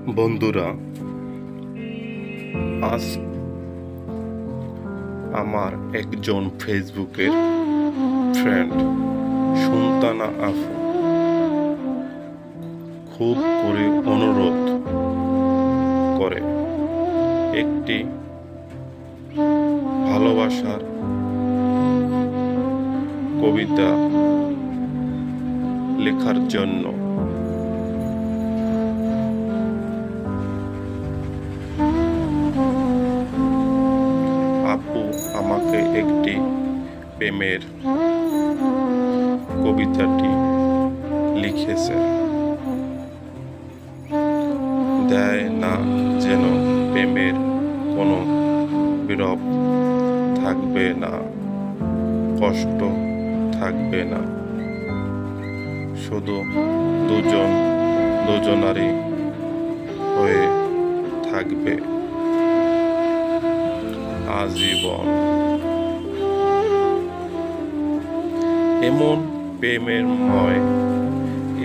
বন্ধুরা, আজ আমার একজন ফেসবুকের ফ্রেন্ড সুলতানা আপু খুব করে অনুরোধ করে একটি ভালোবাসার কবিতা লেখার জন্য। আপু আমাকে একটি প্রেমের কবিতাটি লিখেছে। দেয় না যেন প্রেমের কোনো বিরহ থাকবে না, কষ্ট থাকবে না, শুধু দুজনারই হয়ে থাকবে আজীবন। এমন প্রেমেরময়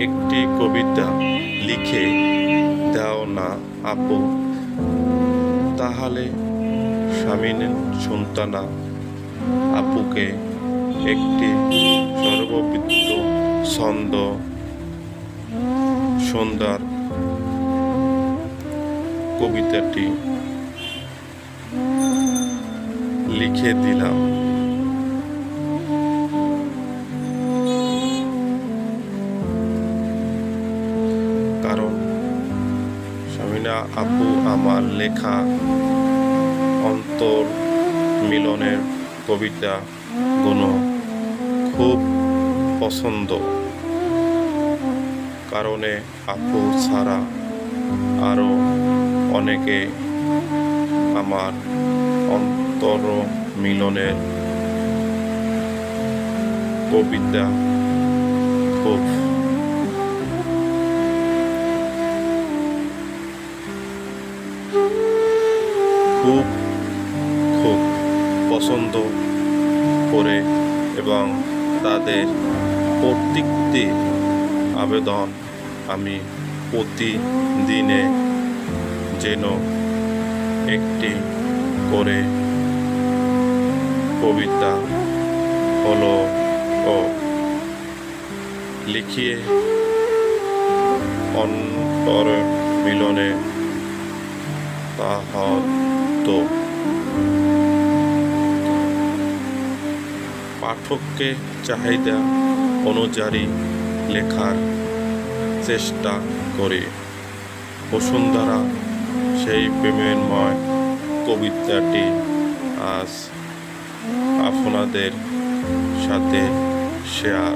একটি কবিতা লিখে দাও না আপু, তাহলে স্বামীন সুলতানা আপুকে একটি সর্ববিদিত ছন্দ সুন্দর কবিতাটি লিখে দিলাম। কারণ স্বামীনা আপু আমার লেখা অন্তর মিলনের কবিতা গুলো খুব পছন্দ। কারণে আপু ছাড়া আরো অনেকে আমার অন্তর মিলনের কবিতা খুব খুব খুব পছন্দ করে এবং তাদের প্রত্যেকটি আবেদন আমি প্রতিদিনে যেন একটি করে কবিতা হলো ও লিখিয়ে অন্তর মিলনে তাহতো পাঠককে চাহিদা অনুযায়ী লেখার চেষ্টা করি। বসুন্ধরা সেই প্রেমময় কবিতাটি আজ আপনাদের সাথে শেয়ার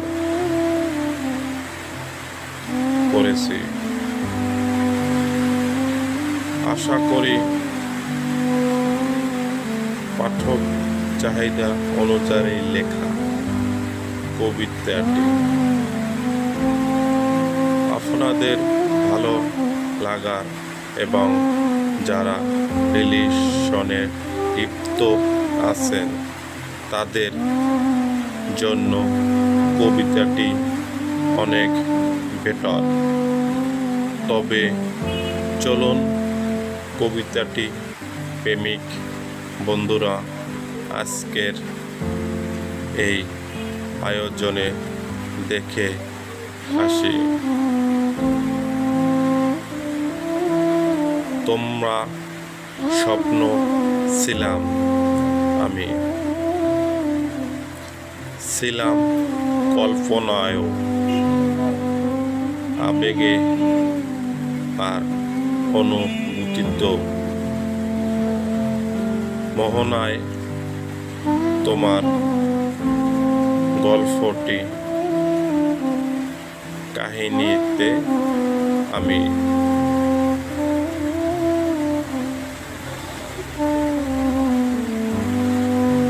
করেছি। আশা করি পাঠক চাহিদা অনুযায়ী লেখা কবিতাটি আপনাদের ভালো লাগার এবং যারা রিলেশনে লিপ্ত আছেন তাদের জন্য কবিতাটি অনেক বেটার। তবে চলুন কবিতাটি প্রেমিক বন্ধুরা আজকের এই আয়োজনে দেখে আসি। তোমরা স্বপ্ন ছিলাম, আমি ছিলাম কল্পনায়, আবেগে আর অনুভূতিত মোহনায় তোমার গল্পটি কাহিনীতে আমি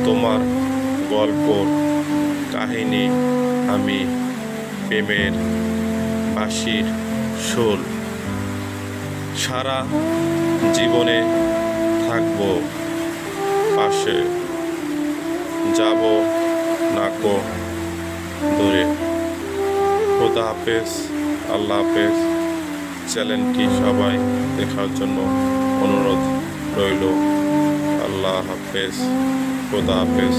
তোমার গল্পর কাহিনী আমি প্রেমের বাঁশির সুর সারা জীবনে থাকবো পাশে, যাব নাকো দূরে। খোদা হাফেজ, আল্লাহ হাফেজ। চ্যানেলটি সবাই দেখার জন্য অনুরোধ রইল। আল্লাহ হাফেজ, খোদা হাফেজ।